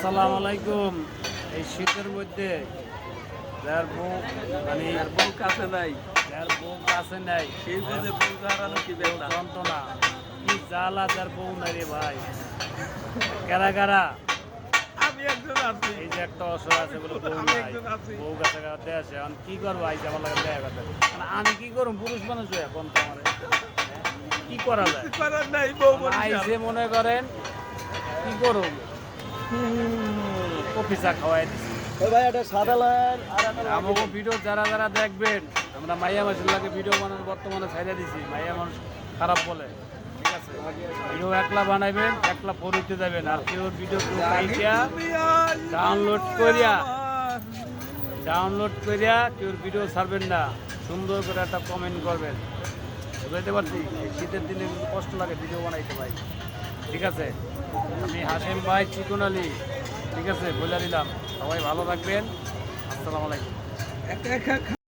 আসসালামু আলাইকুম। এই শীতের মধ্যে যার বউ মানে বউ কাছে নাই, যার বউ কাছে নাই সেই বুঝে বউ হারানো কি ব্যথা। যন্ত্রণা কি জ্বালা, যার বউ নাই রে ভাই। কারা কারা আমি একজন আছি, এই যে একটা অসহায় আছে বলে বউ আমি নাই, একজন আছি। বউ কাছে কাছে আসে। এখন কি করবো, আইসা আমার লাগে দেখা কথা। আমি কি করবো, পুরুষ মানুষ হয়ে এখন তো আমার কি করা যায়। কিছু করার নাই, বউ বরিশাল। আইসে মনে করেন কি করবো, কফি চা খাওয়াই দিচ্ছি। ভাই একটা সাদা লাইন আর একটা আমাকে ভিডিও যারা যারা দেখবেন, আমরা মাইয়া মাসুল্লাহকে ভিডিও বানানো বর্তমানে ছাইড়া দিছি। মাইয়া মানুষ খারাপ বলে, ঠিক আছে। ভিডিও একলা বানাইবেন, একলা পরিতে যাবেন। আর কেউ ভিডিও ডাউনলোড করিয়া কেউ ভিডিও ছাড়বেন না। সুন্দর করে একটা কমেন্ট করবেন, বুঝাইতে পারছি। এই শীতের দিনে কিন্তু কষ্ট লাগে ভিডিও বানাইতে ভাই, ঠিক আছে। আমি হাশেম ভাই, চিকন আলী, ঠিক আছে, বলে দিলাম। সবাই ভালো থাকবেন। আসসালামু আলাইকুম। একা একা